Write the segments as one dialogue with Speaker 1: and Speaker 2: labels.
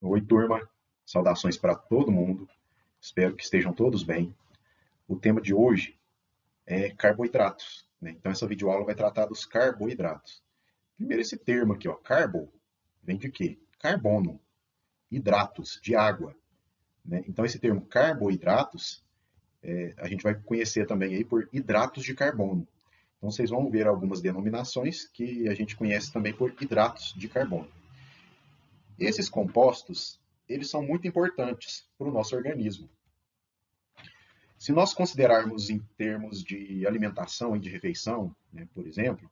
Speaker 1: Oi, turma. Saudações para todo mundo. Espero que estejam todos bem. O tema de hoje é carboidratos, né? Então, essa videoaula vai tratar dos carboidratos. Primeiro, esse termo aqui, ó, carbo, vem de quê? Carbono, hidratos, de água, né? Então, esse termo carboidratos, a gente vai conhecer também aí por hidratos de carbono. Então, vocês vão ver algumas denominações que a gente conhece também por hidratos de carbono. Esses compostos, eles são muito importantes para o nosso organismo. Se nós considerarmos em termos de alimentação e de refeição, né, por exemplo,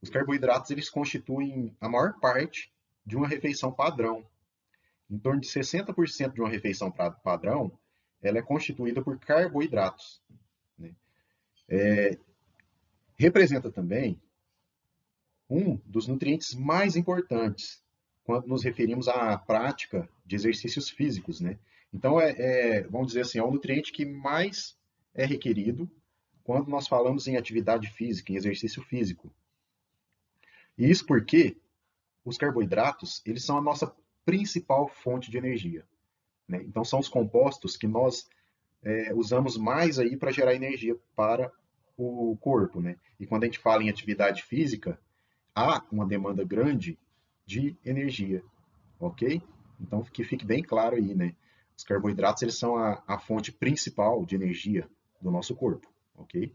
Speaker 1: os carboidratos eles constituem a maior parte de uma refeição padrão. Em torno de 60% de uma refeição padrão, ela é constituída por carboidratos, né? Representa também um dos nutrientes mais importantes quando nos referimos à prática de exercícios físicos, né? Então, vamos dizer assim, é o nutriente que mais é requerido quando nós falamos em atividade física, em exercício físico. E isso porque os carboidratos, eles são a nossa principal fonte de energia, né? Então, são os compostos que nós usamos mais aí para gerar energia para o corpo, né? E quando a gente fala em atividade física, há uma demanda grande de energia, ok? Então, que fique bem claro aí, né? Os carboidratos, eles são a fonte principal de energia do nosso corpo, ok?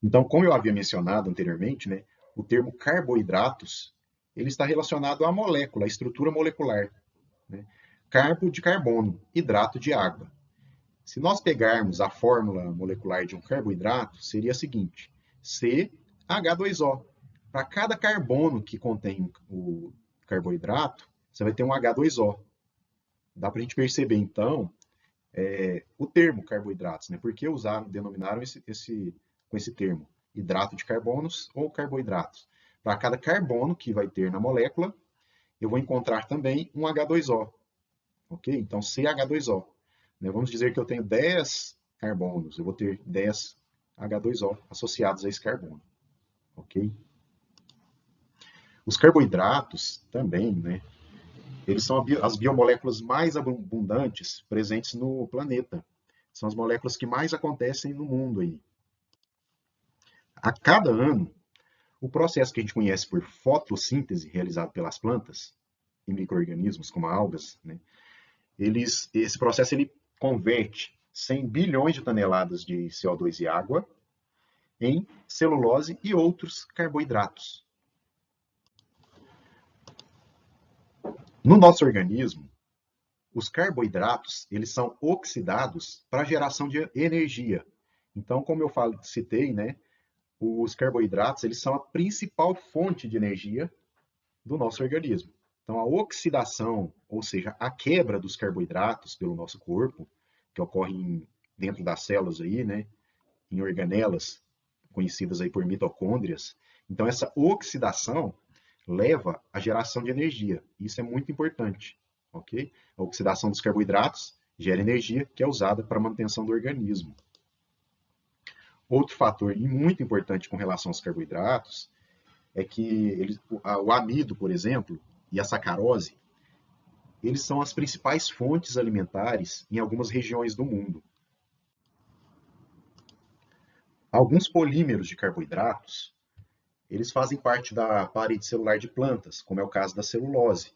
Speaker 1: Então, como eu havia mencionado anteriormente, né, o termo carboidratos, ele está relacionado à molécula, à estrutura molecular, né? Carbo de carbono, hidrato de água. Se nós pegarmos a fórmula molecular de um carboidrato, seria a seguinte: CH2O. Para cada carbono que contém o carboidrato, você vai ter um H2O. Dá para a gente perceber, então, o termo carboidratos, né? Por que denominaram com esse termo? Hidrato de carbonos ou carboidratos. Para cada carbono que vai ter na molécula, eu vou encontrar também um H2O. Ok? Então, CH2O. Né? Vamos dizer que eu tenho 10 carbonos, eu vou ter 10 H2O associados a esse carbono. Ok? Os carboidratos também, né? Eles são as biomoléculas mais abundantes presentes no planeta. São as moléculas que mais acontecem no mundo aí. A cada ano, o processo que a gente conhece por fotossíntese, realizado pelas plantas e micro-organismos, como algas, né, esse processo ele converte 100 bilhões de toneladas de CO2 e água em celulose e outros carboidratos. No nosso organismo, os carboidratos eles são oxidados para a geração de energia. Então, como eu citei, né, os carboidratos eles são a principal fonte de energia do nosso organismo. Então, a oxidação, ou seja, a quebra dos carboidratos pelo nosso corpo, que ocorre dentro das células aí, né, em organelas conhecidas aí por mitocôndrias. Então, essa oxidação leva à geração de energia. Isso é muito importante, ok? A oxidação dos carboidratos gera energia que é usada para a manutenção do organismo. Outro fator muito importante com relação aos carboidratos é que o amido, por exemplo, e a sacarose, eles são as principais fontes alimentares em algumas regiões do mundo. Alguns polímeros de carboidratos, eles fazem parte da parede celular de plantas, como é o caso da celulose.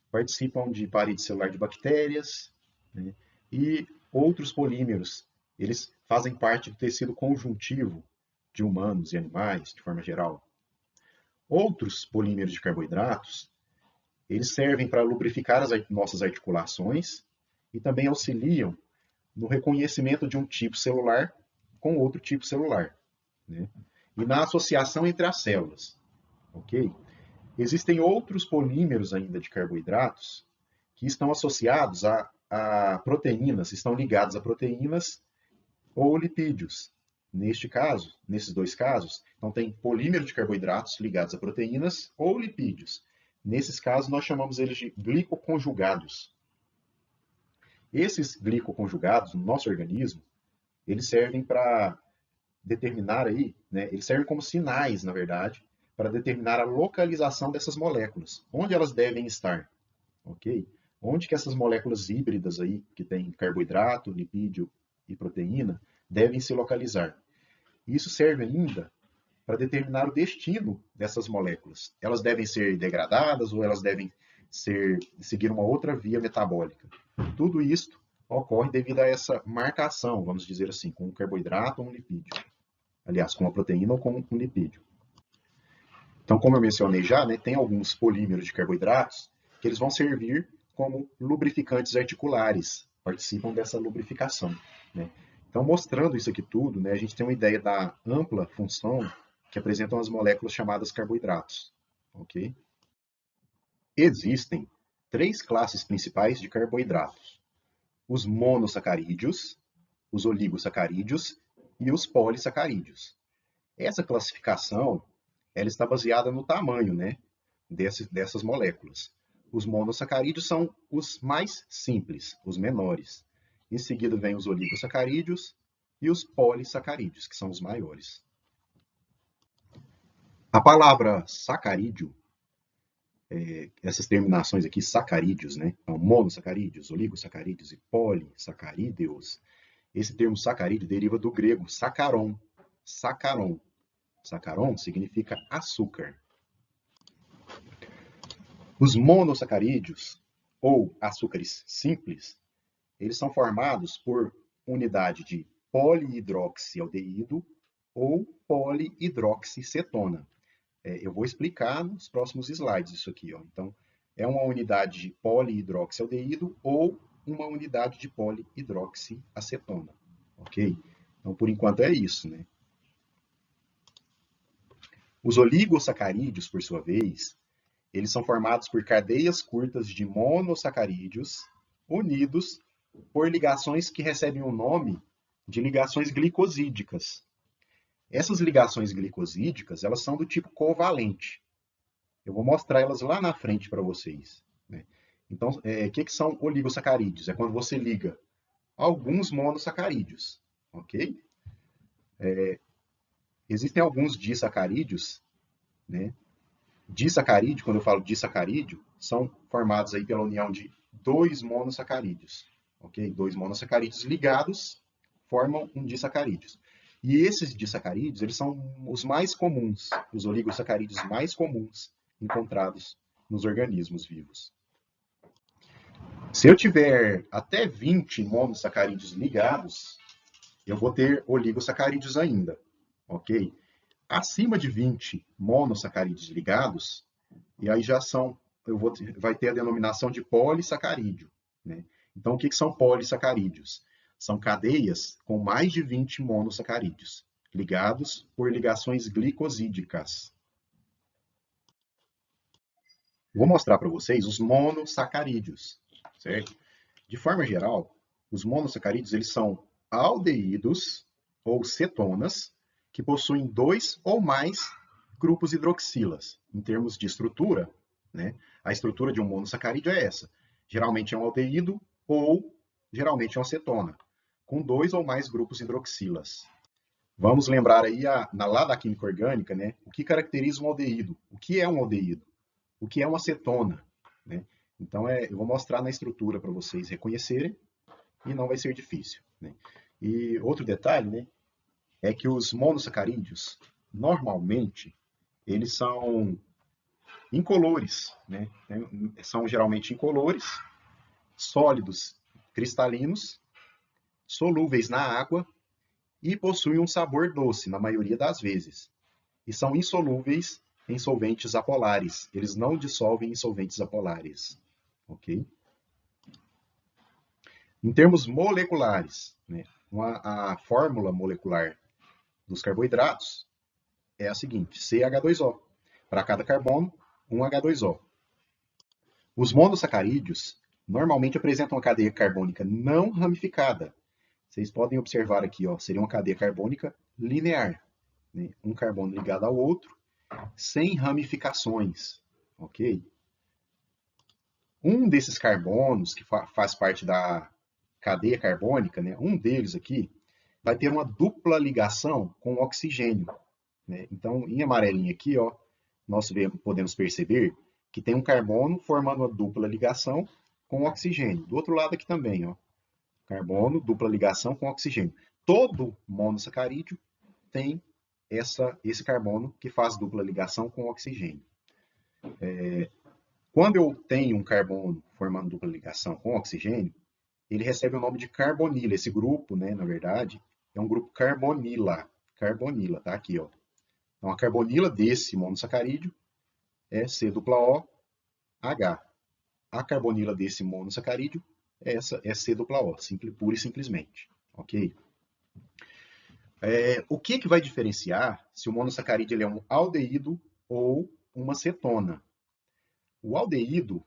Speaker 1: Participam de parede celular de bactérias, né? E outros polímeros, eles fazem parte do tecido conjuntivo de humanos e animais, de forma geral. Outros polímeros de carboidratos, eles servem para lubrificar as nossas articulações e também auxiliam no reconhecimento de um tipo celular com outro tipo celular, né? E na associação entre as células, ok? Existem outros polímeros ainda de carboidratos que estão associados a proteínas, estão ligados a proteínas ou lipídios. Neste caso, nesses dois casos, então tem polímero de carboidratos ligados a proteínas ou lipídios. Nesses casos, nós chamamos eles de glicoconjugados. Esses glicoconjugados no nosso organismo, eles servem para determinar aí, né, eles servem como sinais, na verdade, para determinar a localização dessas moléculas, onde elas devem estar, ok? Onde que essas moléculas híbridas aí, que tem carboidrato, lipídio e proteína, devem se localizar. Isso serve ainda para determinar o destino dessas moléculas. Elas devem ser degradadas ou elas devem seguir uma outra via metabólica. Tudo isso ocorre devido a essa marcação, vamos dizer assim, com um carboidrato ou um lipídio. Aliás, com uma proteína ou com um lipídio. Então, como eu mencionei já, né, tem alguns polímeros de carboidratos que eles vão servir como lubrificantes articulares, participam dessa lubrificação. Né? Então, mostrando isso aqui tudo, né, a gente tem uma ideia da ampla função que apresentam as moléculas chamadas carboidratos. Okay? Existem três classes principais de carboidratos: os monossacarídeos, os oligosacarídeos e os polissacarídeos. Essa classificação ela está baseada no tamanho, né, dessas moléculas. Os monossacarídeos são os mais simples, os menores. Em seguida vem os oligosacarídeos e os polissacarídeos, que são os maiores. A palavra sacarídeo, essas terminações aqui, sacarídeos, né? Então, monossacarídeos, oligosacarídeos e polissacarídeos. Esse termo sacarídeo deriva do grego sacaron. Sacaron. Sacaron significa açúcar. Os monossacarídeos, ou açúcares simples, eles são formados por unidade de polihidroxialdeído ou polihidroxicetona. Eu vou explicar nos próximos slides isso aqui. Ó. Então, é uma unidade de polihidroxialdeído ou uma unidade de polihidroxiacetona. Ok? Então, por enquanto é isso, né? Os oligosacarídeos, por sua vez, eles são formados por cadeias curtas de monossacarídeos unidos por ligações que recebem o nome de ligações glicosídicas. Essas ligações glicosídicas, elas são do tipo covalente. Eu vou mostrar elas lá na frente para vocês. Né? Então, o que são oligosacarídeos? É quando você liga alguns monossacarídeos, ok? Existem alguns disacarídeos, né? Disacarídeo, quando eu falo disacarídeo, são formados aí pela união de dois monossacarídeos, ok? Dois monossacarídeos ligados formam um disacarídeo. E esses disacarídeos, eles são os mais comuns, os oligosacarídeos mais comuns encontrados nos organismos vivos. Se eu tiver até 20 monossacarídeos ligados, eu vou ter oligosacarídeos ainda, ok? Acima de 20 monossacarídeos ligados, e aí já são, vai ter a denominação de polissacarídeo. Né? Então, o que são polissacarídeos? São cadeias com mais de 20 monossacarídeos, ligados por ligações glicosídicas. Vou mostrar para vocês os monossacarídeos, certo? De forma geral, os monossacarídeos eles são aldeídos ou cetonas que possuem dois ou mais grupos hidroxilas. Em termos de estrutura, né, a estrutura de um monossacarídeo é essa. Geralmente é um aldeído ou geralmente é uma cetona, com dois ou mais grupos hidroxilas. Vamos lembrar aí, lá da química orgânica, né, o que caracteriza um aldeído. O que é um aldeído? O que é uma cetona? Né? Então, eu vou mostrar na estrutura para vocês reconhecerem e não vai ser difícil. Né? E outro detalhe, né, é que os monossacarídeos, normalmente, eles são incolores, né? São geralmente incolores, sólidos, cristalinos, solúveis na água e possuem um sabor doce, na maioria das vezes. E são insolúveis em solventes apolares. Eles não dissolvem em solventes apolares. Ok? Em termos moleculares, né, a fórmula molecular dos carboidratos é a seguinte: CH2O. Para cada carbono, um H2O. Os monossacarídeos normalmente apresentam uma cadeia carbônica não ramificada. Vocês podem observar aqui, ó, seria uma cadeia carbônica linear. Né? Um carbono ligado ao outro, sem ramificações. Ok? Um desses carbonos, que faz parte da cadeia carbônica, né, um deles aqui, vai ter uma dupla ligação com o oxigênio. Né? Então, em amarelinho aqui, ó, nós podemos perceber que tem um carbono formando uma dupla ligação com oxigênio. Do outro lado aqui também, ó, carbono, dupla ligação com oxigênio. Todo monossacarídeo tem esse carbono que faz dupla ligação com oxigênio. Quando eu tenho um carbono formando dupla ligação com oxigênio, ele recebe o nome de carbonila. Esse grupo, né, na verdade, é um grupo carbonila. Carbonila, tá aqui, ó. Então, a carbonila desse monossacarídeo é C-O-H. A carbonila desse monossacarídeo é C-O, pura e simplesmente. Ok? O que vai diferenciar se o monossacarídeo ele é um aldeído ou uma cetona? O aldeído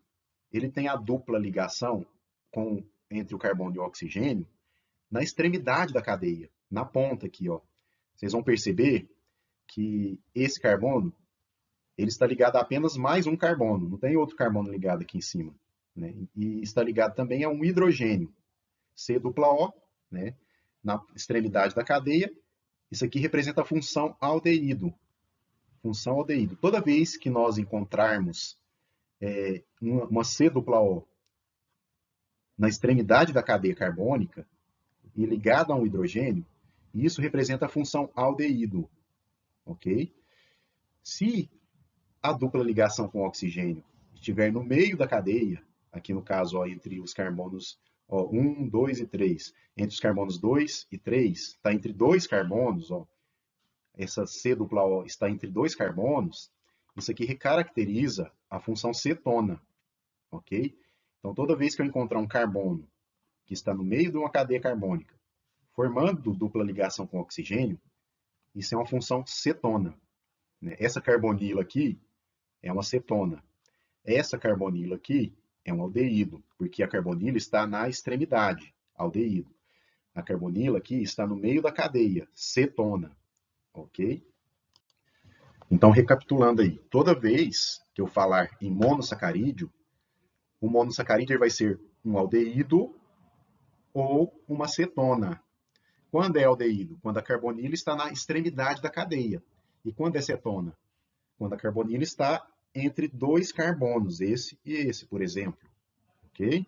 Speaker 1: ele tem a dupla ligação entre o carbono e o oxigênio na extremidade da cadeia, na ponta aqui, ó. Vocês vão perceber que esse carbono ele está ligado a apenas mais um carbono, não tem outro carbono ligado aqui em cima, né? E está ligado também a um hidrogênio, C-O, né? Na extremidade da cadeia. Isso aqui representa a função aldeído. Função aldeído. Toda vez que nós encontrarmos uma C-O na extremidade da cadeia carbônica e ligada a um hidrogênio, isso representa a função aldeído. Ok? Se a dupla ligação com o oxigênio estiver no meio da cadeia, aqui no caso ó, entre os carbonos 1, 2 e 3, entre os carbonos 2 e 3, está entre dois carbonos, ó, essa C-O está entre dois carbonos, isso aqui recaracteriza a função cetona, ok? Então, toda vez que eu encontrar um carbono que está no meio de uma cadeia carbônica, formando dupla ligação com oxigênio, isso é uma função cetona. Né? Essa carbonila aqui é uma cetona. Essa carbonila aqui é um aldeído, porque a carbonila está na extremidade, aldeído. A carbonila aqui está no meio da cadeia, cetona. Ok? Então, recapitulando aí, toda vez que eu falar em monossacarídeo, o monossacarídeo vai ser um aldeído ou uma cetona. Quando é aldeído? Quando a carbonila está na extremidade da cadeia. E quando é cetona? Quando a carbonila está entre dois carbonos, esse e esse, por exemplo. Ok?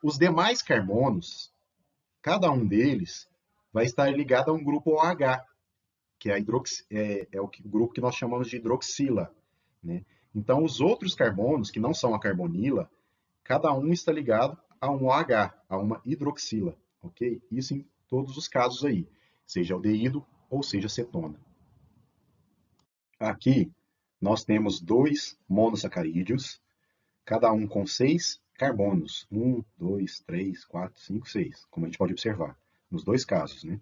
Speaker 1: Os demais carbonos, cada um deles vai estar ligado a um grupo OH, que é o grupo que nós chamamos de hidroxila. Né? Então, os outros carbonos, que não são a carbonila, cada um está ligado a um OH, a uma hidroxila. Ok? Isso em todos os casos aí, seja aldeído ou seja cetona. Aqui, nós temos dois monossacarídeos, cada um com 6 carbonos. 1, 2, 3, 4, 5, 6, como a gente pode observar, nos dois casos. Né?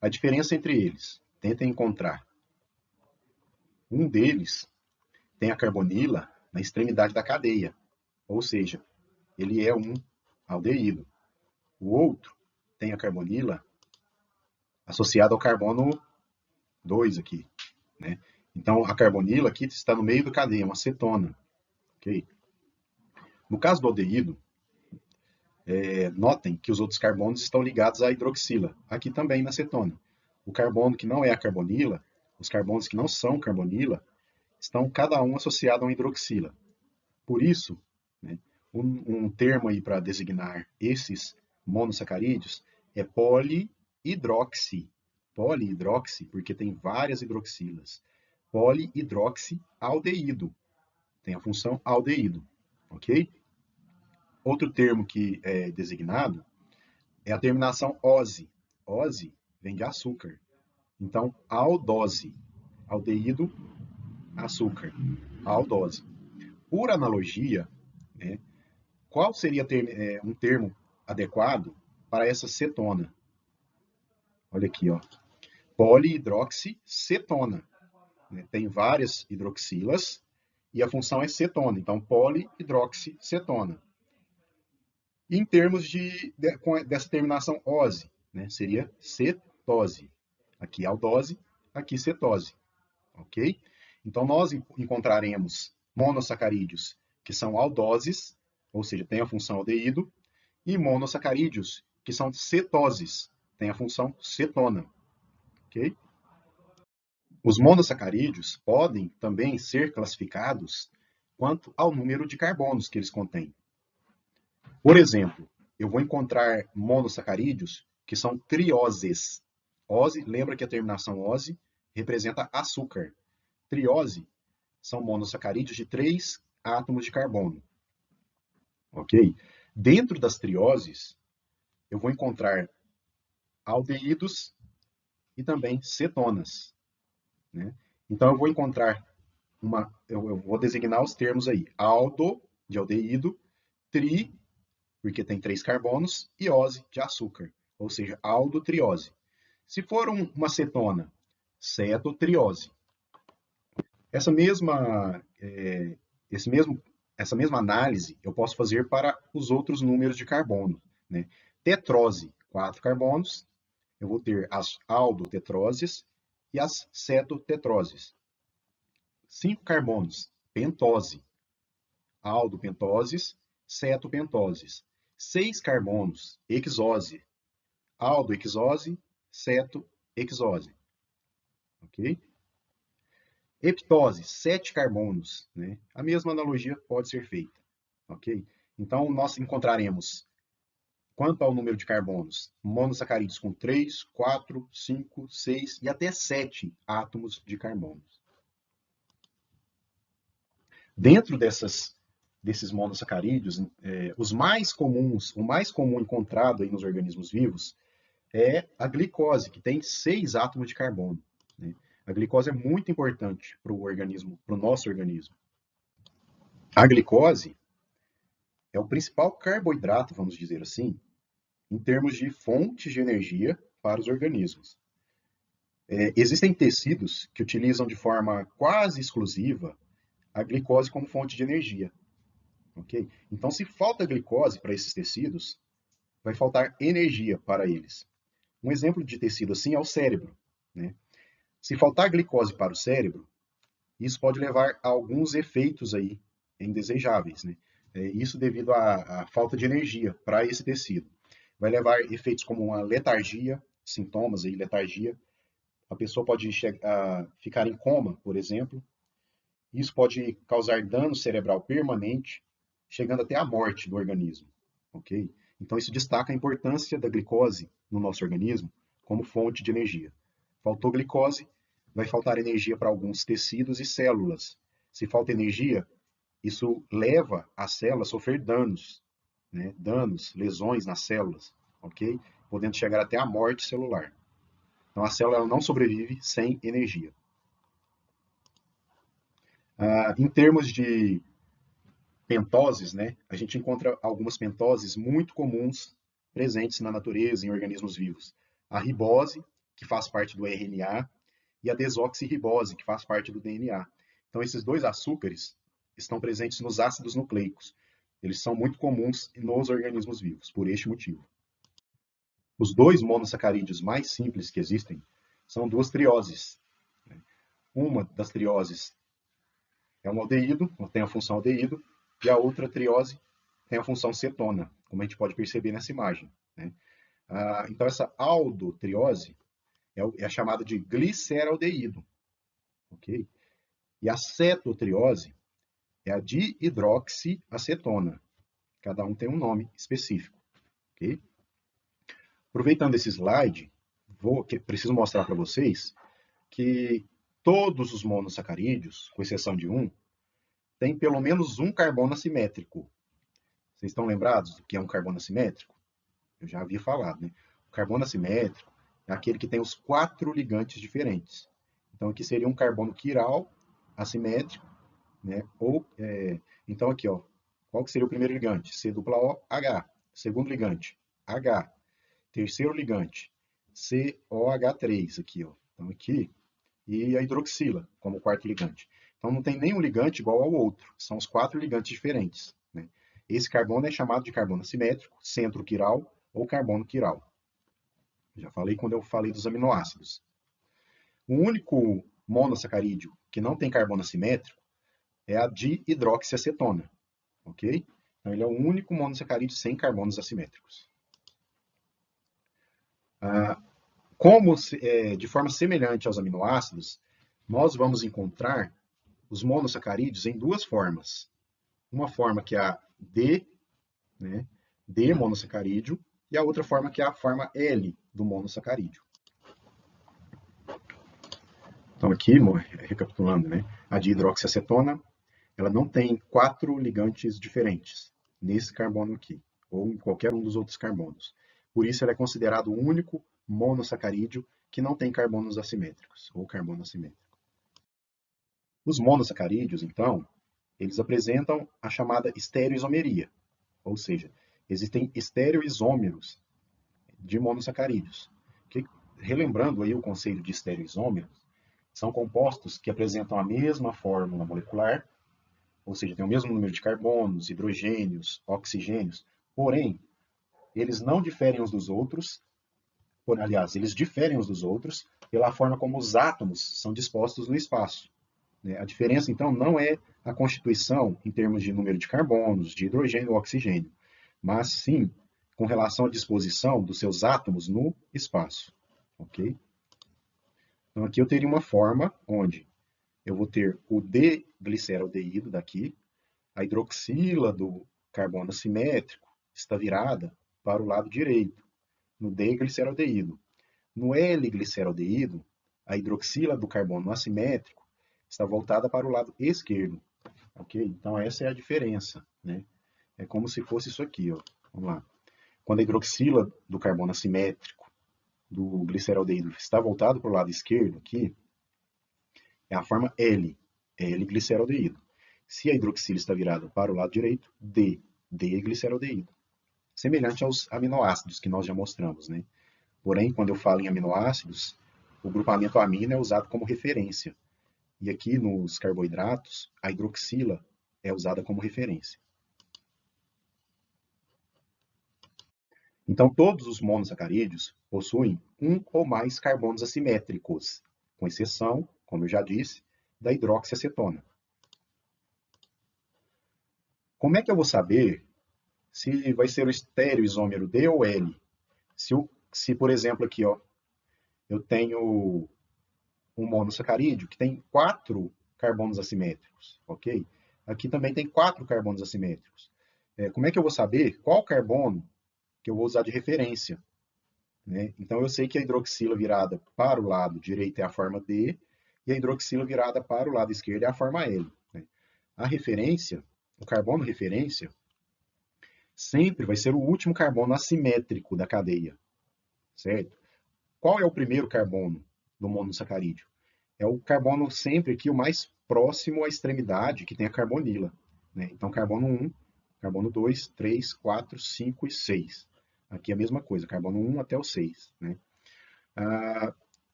Speaker 1: A diferença entre eles, tentem encontrar. Um deles tem a carbonila na extremidade da cadeia, ou seja, ele é um aldeído. O outro tem a carbonila associada ao carbono 2 aqui. Né? Então, a carbonila aqui está no meio da cadeia, uma cetona. Okay? No caso do aldeído, notem que os outros carbonos estão ligados à hidroxila, aqui também na cetona. O carbono que não é a carbonila, os carbonos que não são carbonila, estão cada um associado a uma hidroxila. Por isso, né, um termo aí para designar esses monossacarídeos é polihidroxi. Polihidroxi, porque tem várias hidroxilas. Polihidroxialdeído. Tem a função aldeído. Ok? Outro termo que é designado é a terminação -ose. Ose vem de açúcar. Então, aldose. Aldeído, açúcar. Aldose. Por analogia, né, qual seria um termo adequado para essa cetona? Olha aqui, ó. Polihidroxicetona. Né? Tem várias hidroxilas e a função é cetona. Então, polihidroxicetona. Em termos dessa terminação -ose, né, seria cetose. Aqui aldose, aqui cetose. Ok? Então, nós encontraremos monossacarídeos que são aldoses, ou seja, tem a função aldeído, e monossacarídeos que são cetoses, tem a função cetona. Ok? Os monossacarídeos podem também ser classificados quanto ao número de carbonos que eles contêm. Por exemplo, eu vou encontrar monossacarídeos que são trioses. Ose, lembra que a terminação ose representa açúcar. Triose são monossacarídeos de 3 átomos de carbono. Ok? Dentro das trioses, eu vou encontrar aldeídos e também cetonas, né? Então, eu vou encontrar eu vou designar os termos aí. Aldo, de aldeído, tri, porque tem 3 carbonos, e ose, de açúcar, ou seja, aldotriose. Se for uma cetona, cetotriose. Essa mesma, essa mesma análise eu posso fazer para os outros números de carbono, né? Tetrose, 4 carbonos, eu vou ter as aldotetroses e as cetotetroses. 5 carbonos, pentose, aldopentoses, cetopentoses. 6 carbonos, hexose, aldohexose, cetohexose. Ok? Heptose, 7 carbonos, né? A mesma analogia pode ser feita. Ok? Então, nós encontraremos, quanto ao número de carbonos, monossacarídeos com 3, 4, 5, 6 e até 7 átomos de carbonos. Dentro desses monossacarídeos, os mais comuns, o mais comum encontrado aí nos organismos vivos é a glicose, que tem 6 átomos de carbono, né? A glicose é muito importante para o organismo, para o nosso organismo. A glicose é o principal carboidrato, vamos dizer assim, em termos de fontes de energia para os organismos. Existem tecidos que utilizam de forma quase exclusiva a glicose como fonte de energia. Okay? Então, se falta glicose para esses tecidos, vai faltar energia para eles. Um exemplo de tecido assim é o cérebro, né? Se faltar glicose para o cérebro, isso pode levar a alguns efeitos aí indesejáveis, né? Isso devido à falta de energia para esse tecido. Vai levar efeitos como uma letargia, sintomas aí, letargia. A pessoa pode ficar em coma, por exemplo. Isso pode causar dano cerebral permanente, chegando até a morte do organismo, ok? Então isso destaca a importância da glicose no nosso organismo como fonte de energia. Faltou glicose, vai faltar energia para alguns tecidos e células. Se falta energia, isso leva a célula a sofrer danos, né? Danos, lesões nas células, ok? Podendo chegar até a morte celular. Então a célula não sobrevive sem energia. Em termos de pentoses, né, a gente encontra algumas pentoses muito comuns presentes na natureza, em organismos vivos. A ribose, que faz parte do RNA, e a desoxirribose, que faz parte do DNA. Então, esses dois açúcares estão presentes nos ácidos nucleicos. Eles são muito comuns nos organismos vivos, por este motivo. Os dois monossacarídeos mais simples que existem são duas trioses. Uma das trioses é um aldeído, tem a função aldeído, e a outra triose tem a função cetona, como a gente pode perceber nessa imagem, né? Então, essa aldotriose é chamada de gliceraldeído, ok? E a cetotriose é a dihidroxiacetona. Cada um tem um nome específico, ok? Aproveitando esse slide, preciso mostrar para vocês que todos os monossacarídeos, com exceção de um, têm pelo menos um carbono assimétrico. Vocês estão lembrados do que é um carbono assimétrico? Eu já havia falado, né? O carbono assimétrico é aquele que tem os 4 ligantes diferentes. Então, aqui seria um carbono quiral assimétrico, né? Então, aqui, ó, qual que seria o primeiro ligante? C-O, H. Segundo ligante, H. Terceiro ligante, COH3, aqui, ó. Então, aqui, e a hidroxila, como quarto ligante. Então, não tem nenhum ligante igual ao outro. São os 4 ligantes diferentes, né? Esse carbono é chamado de carbono assimétrico, centro-quiral ou carbono quiral. Já falei quando eu falei dos aminoácidos. O único monossacarídeo que não tem carbono assimétrico é a dihidroxiacetona, ok? Então, ele é o único monossacarídeo sem carbonos assimétricos. De forma semelhante aos aminoácidos, nós vamos encontrar os monossacarídeos em duas formas. Uma forma que é a D, né, D monossacarídeo, e a outra forma que é a forma L do monossacarídeo. Então aqui, recapitulando, né, a dihidroxiacetona, ela não tem 4 ligantes diferentes nesse carbono aqui, ou em qualquer um dos outros carbonos. Por isso ela é considerado o único monossacarídeo que não tem carbonos assimétricos, ou carbono assimétrico. Os monossacarídeos, então, eles apresentam a chamada estereoisomeria, ou seja, existem estereoisômeros de monossacarídeos. Que, relembrando aí o conceito de estereoisômeros, são compostos que apresentam a mesma fórmula molecular, ou seja, tem o mesmo número de carbonos, hidrogênios, oxigênios, porém, eles não diferem uns dos outros, aliás, eles diferem uns dos outros pela forma como os átomos são dispostos no espaço. A diferença, então, não é a constituição em termos de número de carbonos, de hidrogênio ou oxigênio, mas sim com relação à disposição dos seus átomos no espaço. Ok? Então, aqui eu teria uma forma onde eu vou ter o D-gliceraldeído daqui, a hidroxila do carbono assimétrico está virada para o lado direito, no D-gliceraldeído. No L-gliceraldeído, a hidroxila do carbono assimétrico está voltada para o lado esquerdo. Ok? Então, essa é a diferença. Né? É como se fosse isso aqui. Ó. Vamos lá. Quando a hidroxila do carbono assimétrico do gliceraldeído está voltado para o lado esquerdo, aqui, é a forma L, L-gliceraldeído. Se a hidroxila está virada para o lado direito, D, D-gliceraldeído. Semelhante aos aminoácidos que nós já mostramos. Né? Porém, quando eu falo em aminoácidos, o grupamento amino é usado como referência. E aqui nos carboidratos, a hidroxila é usada como referência. Então, todos os monossacarídeos possuem um ou mais carbonos assimétricos, com exceção, como eu já disse, da hidroxiacetona. Como é que eu vou saber se vai ser o estereoisômero D ou L? Se por exemplo, aqui, ó, eu tenho um monossacarídeo que tem 4 carbonos assimétricos, ok? Aqui também tem 4 carbonos assimétricos. Como é que eu vou saber qual carbono que eu vou usar de referência? Né? Então, eu sei que a hidroxila virada para o lado direito é a forma D, e a hidroxila virada para o lado esquerdo é a forma L. Né? A referência, o carbono referência, sempre vai ser o último carbono assimétrico da cadeia, certo? Qual é o primeiro carbono do monossacarídeo? É o carbono sempre aqui o mais próximo à extremidade, que tem a carbonila. Né? Então, carbono 1, carbono 2, 3, 4, 5 e 6. Aqui é a mesma coisa, carbono 1 até o 6. Né?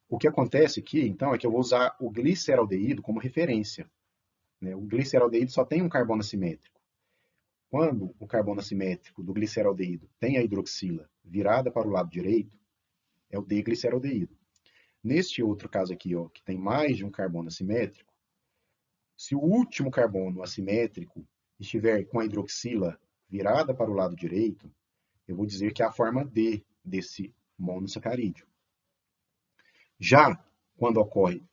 Speaker 1: O que acontece aqui, então, é que eu vou usar o gliceraldeído como referência. Né? O gliceraldeído só tem um carbono assimétrico. Quando o carbono assimétrico do gliceraldeído tem a hidroxila virada para o lado direito, é o D-gliceraldeído. Neste outro caso aqui, ó, que tem mais de um carbono assimétrico, se o último carbono assimétrico estiver com a hidroxila virada para o lado direito, eu vou dizer que é a forma D desse monossacarídeo. Já quando ocorre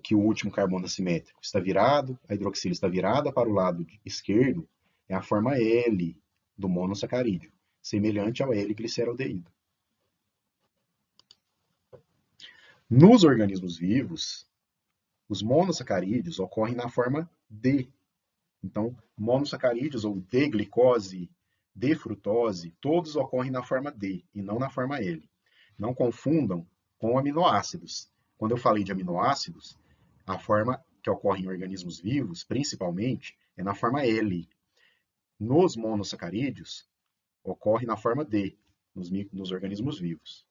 Speaker 1: que o último carbono assimétrico está virado, a hidroxila está virada para o lado esquerdo, é a forma L do monossacarídeo, semelhante ao L-gliceraldeído. Nos organismos vivos, os monossacarídeos ocorrem na forma D. Então, monossacarídeos ou D-glicose, D-frutose, todos ocorrem na forma D e não na forma L. Não confundam com aminoácidos. Quando eu falei de aminoácidos, a forma que ocorre em organismos vivos, principalmente, é na forma L. Nos monossacarídeos, ocorre na forma D, nos organismos vivos.